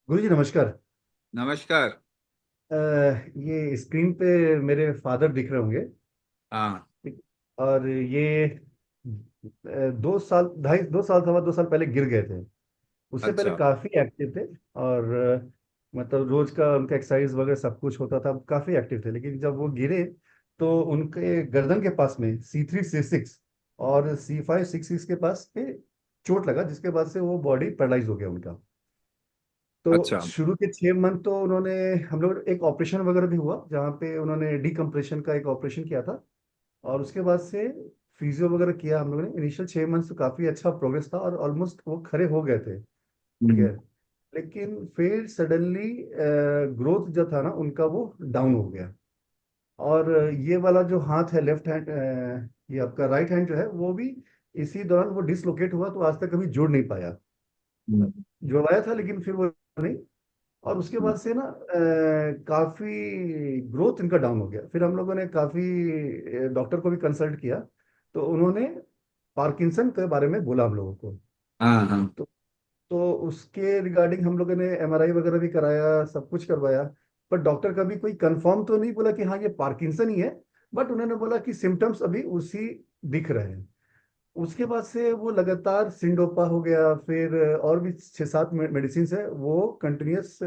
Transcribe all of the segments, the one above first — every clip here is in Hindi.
गुरु जी नमस्कार। नमस्कार। अ, ये स्क्रीन पे मेरे फादर दिख रहे होंगे। हाँ। ठीक। और ये 2 साल 2.5 2 साल 2.5 साल पहले गिर गए थे। उससे पहले अच्छा। काफी एक्टिव थे। और मतलब रोज का उनका एक्सरसाइज वगैरह सब कुछ होता था, काफी एक्टिव थे। लेकिन जब वो गिरे तो उनके गर्दन के पास में C3 C6 और C5 6 के पास पे चोट लगा, जिसके बाद से वो बॉडी पैरालाइज हो गया उनका। तो अच्छा। शुरू के 6 मंथ तो उन्होंने, हम लोग एक ऑपरेशन वगैरह भी हुआ जहाँ पे उन्होंने डीकम्प्रेशन का एक ऑपरेशन किया था। और उसके बाद से फिजियो वगैरह किया हम लोगों ने। इनिशियल 6 मंथ्स तो काफी अच्छा प्रोग्रेस था और ऑलमोस्ट वो खड़े हो गए थे। ठीक हम्म। है। लेकिन फिर सडनली ग्रोथ जो था ना उनका वो डाउन हो गया। और ये वाला जो हाथ है लेफ्ट हैंड, ये आपका राइट हैंड जो है वो भी इसी दौरान वो डिसलोकेट हुआ, तो आज तक कभी जुड़ नहीं पाया। हम्म। जुड़वाया था लेकिन फिर वो नहीं। और उसके बाद से ना काफी ग्रोथ इनका डाउन हो गया। फिर हम लोगों ने काफी डॉक्टर को भी कंसल्ट किया। तो उन्होंने पार्किंसन के बारे में बोला हम लोगों को। हाँ हाँ। तो तो उसके रिगार्डिंग हम लोगों ने MRI वगैरह भी कराया, सब कुछ करवाया। पर डॉक्टर का भी कोई कंफर्म तो नहीं बोला कि हाँ ये पार्किंसन ही है। बट उन्होंने बोला कि सिम्टम्स अभी उसी दिख रहे हैं। उसके बाद से वो लगातार सिंडोपा हो गया, फिर और भी 6 7 मेडिसिन है, वो कंटिन्यूस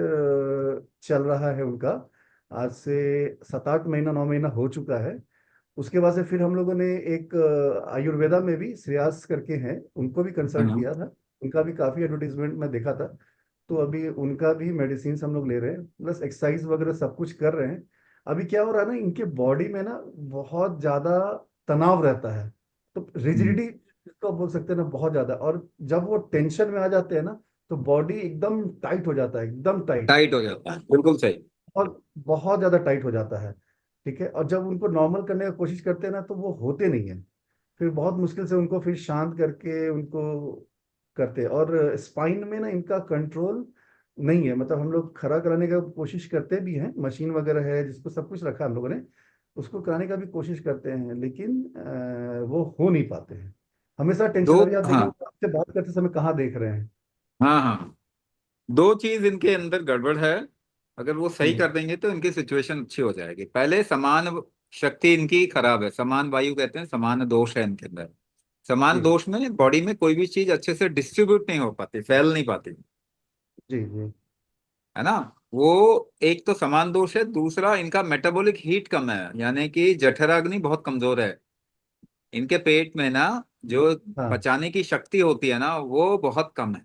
चल रहा है उनका। आज से 7 8 महीना 9 महीना हो चुका है। उसके बाद से फिर हम लोगों ने एक आयुर्वेदा में भी श्रेयास करके हैं, उनको भी कंसल्ट हाँ। किया था। उनका भी काफी एडवर्टीजमेंट में देखा था। तो अभी उनका भी मेडिसिन हम लोग ले रहे हैं, प्लस एक्सरसाइज वगैरह सब कुछ कर रहे हैं। अभी क्या हो रहा है ना, इनके बॉडी में ना बहुत ज्यादा तनाव रहता है। तो हम्म। रिजिडिटी इसको बोल सकते हैं ना, बहुत ज्यादा। और जब वो टेंशन में आ जाते हैं ना, तो बॉडी एकदम टाइट हो जाता है, एकदम टाइट। टाइट हो जाता है, बिल्कुल सही। और बहुत ज्यादा टाइट हो जाता है। ठीक है। और जब उनको नॉर्मल करने की कोशिश करते हैं ना, तो वो होते नहीं है। फिर बहुत मुश्किल से उनको फिर शांत करके उनको करते हैं। और स्पाइन में ना इनका कंट्रोल नहीं है। मतलब हम लोग खड़ा कराने का कोशिश करते भी हैं, मशीन वगैरह है जिसको सब कुछ रखा है हम लोगों ने। उसको कराने का भी कोशिश करते हैं, लेकिन वो हो नहीं पाते हैं। हमेशा दो। टेंशन। अभी आप हाँ देखेंगे आपसे बात करते समय कहाँ देख रहे हैं। हाँ हाँ। दो चीज इनके अंदर गड़बड़ है। अगर वो सही हम्म। कर देंगे तो इनकी सिचुएशन अच्छी हो जाएगी। पहले समान शक्ति इनकी खराब है, समान वायु कहते हैं, समान दोष है इनके अंदर। समान जी दोष में बॉडी में कोई भी चीज अच्छे से डिस्ट्रीब्यूट नहीं हो पाती, फैल नहीं पाती। जी जी। है ना। वो एक तो समान दोष है, दूसरा इनका मेटाबॉलिक हीट कम है, यानी कि जठराग्नि बहुत कमजोर है इनके पेट में ना। जो हाँ। पचाने की शक्ति होती है ना वो बहुत कम है।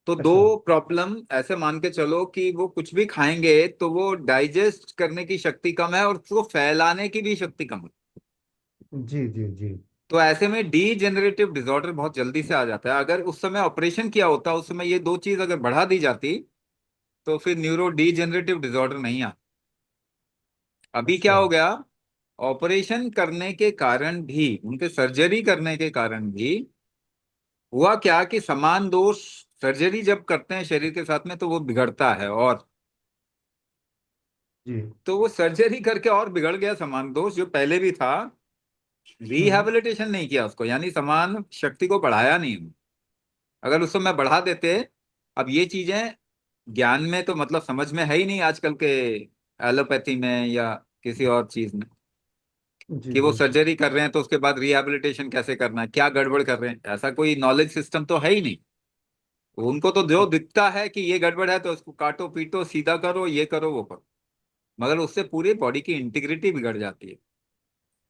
तो दो अच्छा। प्रॉब्लम ऐसे मान के चलो कि वो कुछ भी खाएंगे तो वो डाइजेस्ट करने की शक्ति कम है और उसको फैलाने की भी शक्ति कम है। जी जी जी। तो ऐसे में डीजेनरेटिव डिसऑर्डर बहुत जल्दी से आ जाता है। अगर उस समय ऑपरेशन किया होता, उस समय ये दो चीज अगर बढ़ा दी जाती तो फिर न्यूरो डीजेनरेटिव डिसऑर्डर नहीं आता। अभी क्या अच्छा। हो गया, ऑपरेशन करने के कारण भी, उनके सर्जरी करने के कारण भी हुआ क्या कि समान दोष सर्जरी जब करते हैं शरीर के साथ में तो वो बिगड़ता है। और जी। तो वो सर्जरी करके और बिगड़ गया समान दोष जो पहले भी था। हम्म। रिहैबिलिटेशन नहीं किया उसको, यानी समान शक्ति को बढ़ाया नहीं। अगर उस समय बढ़ा देते। अब ये चीजें ज्ञान में तो मतलब समझ में है ही नहीं आजकल के एलोपैथी में या किसी और चीज में, जी कि वो जी। सर्जरी कर रहे हैं तो उसके बाद रिहैबिलिटेशन कैसे करना है, क्या गड़बड़ कर रहे हैं, ऐसा कोई नॉलेज सिस्टम तो है ही नहीं। उनको तो जो दिखता है कि ये गड़बड़ है तो उसको काटो पीटो सीधा करो, ये करो वो करो। मगर उससे पूरी बॉडी की इंटीग्रिटी बिगड़ जाती है।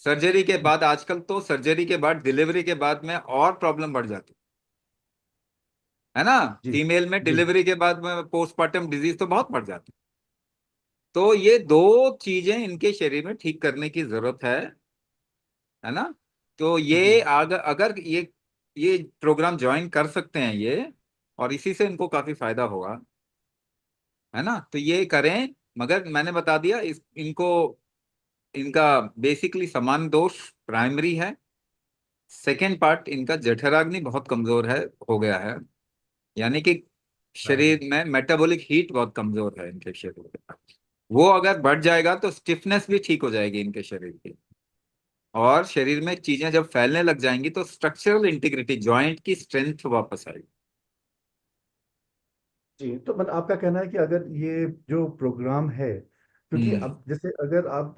सर्जरी के बाद, आजकल तो सर्जरी के बाद डिलीवरी के बाद में और प्रॉब्लम बढ़ जाती है ना। जी फीमेल में जी। डिलीवरी के बाद में पोस्टमार्टम डिजीज तो बहुत बढ़ जाती है। तो ये दो चीजें इनके शरीर में ठीक करने की जरूरत है ना। तो ये जी अगर ये प्रोग्राम ज्वाइन कर सकते हैं ये, और इसी से इनको काफी फायदा होगा। है ना, तो ये करें। मगर मैंने बता दिया इनको, इनका बेसिकली समान दोष प्राइमरी है। सेकेंड पार्ट, इनका जठराग्नि बहुत कमजोर है, हो गया है। यानी कि हाँ। शरीर में मेटाबॉलिक हीट बहुत कमजोर है इनके शरीर में। वो अगर बढ़ जाएगा तो स्टिफनेस भी ठीक हो जाएगी इनके शरीर की। और शरीर में चीजें जब फैलने लग जाएंगी तो स्ट्रक्चरल इंटीग्रिटी, जॉइंट की स्ट्रेंथ वापस आएगी। जी, तो मतलब आपका कहना है कि अगर ये जो प्रोग्राम है, क्योंकि हम्म। अब जैसे अगर आप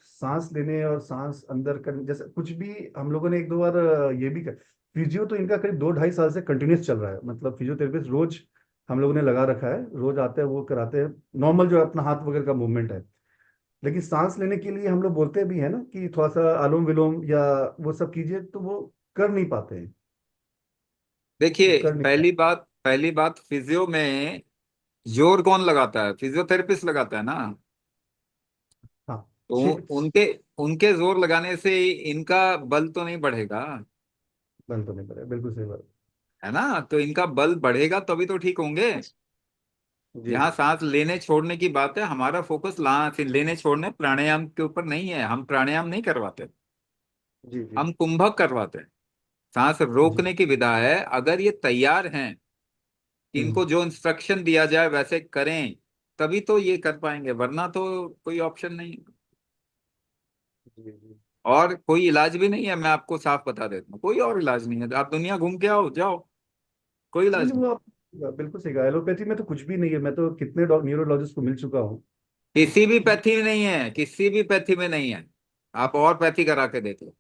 सांस लेने और सांस अंदर करने जैसे कुछ भी, हम लोगों ने एक दो बार ये भी कर, फिजियो तो इनका करीब 2 ढाई साल से कंटिन्यूस चल रहा है, मतलब फिजियोथेरेपिस्ट रोज हम लोगों ने लगा रखा है, रोज आते हैं वो कराते हैं, नॉर्मल जो अपना हाथ वगैरह का मूवमेंट है। लेकिन सांस लेने के लिए हम लोग बोलते भी है ना कि थोड़ा सा अनुलोम विलोम या वो सब कीजिए, तो वो कर नहीं पाते हैं, वो देखिए, कर नहीं पहली बात फिजियो में जोर कौन लगाता है? फिजियोथेरेपिस्ट लगाता है ना। हाँ, तो शिफ्ट उनके उनके जोर लगाने से इनका बल तो नहीं बढ़ेगा, बंद तो नहीं पड़ेगा, बिल्कुल सही बात। है ना। तो इनका बल बढ़ेगा तभी तो ठीक होंगे। जी यहाँ जी सांस लेने छोड़ने की बात है, हमारा फोकस लेने छोड़ने प्राणायाम के ऊपर नहीं है। हम प्राणायाम नहीं करवाते, जी जी हम कुंभक करवाते हैं। सांस जी। रोकने की विधा है। अगर ये तैयार हैं कि हम्म। इनको जो इंस्ट्रक्शन दिया जाए वैसे करें, तभी तो ये कर पाएंगे, वरना तो कोई ऑप्शन नहीं है। जी जी। और कोई इलाज भी नहीं है, मैं आपको साफ बता देता हूँ, कोई और इलाज नहीं है। आप दुनिया घूम के आओ, जाओ, कोई नहीं इलाज नहीं, नहीं। वो आप बिल्कुल सही कहा, एलोपैथी में तो कुछ भी नहीं है, मैं तो कितने न्यूरोलॉजिस्ट को मिल चुका हूँ। किसी भी पैथी में नहीं है, किसी भी पैथी में नहीं है। आप और पैथी करा के देख लो।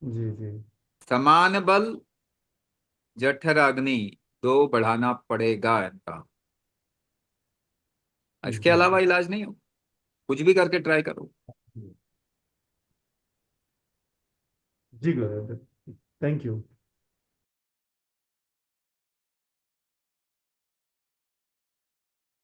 जी जी समान बल, जठर अग्नि, दो बढ़ाना पड़ेगा इनका। इसके जी अलावा जी इलाज नहीं हो। कुछ भी करके ट्राई करो। जी। जी, थैंक यू।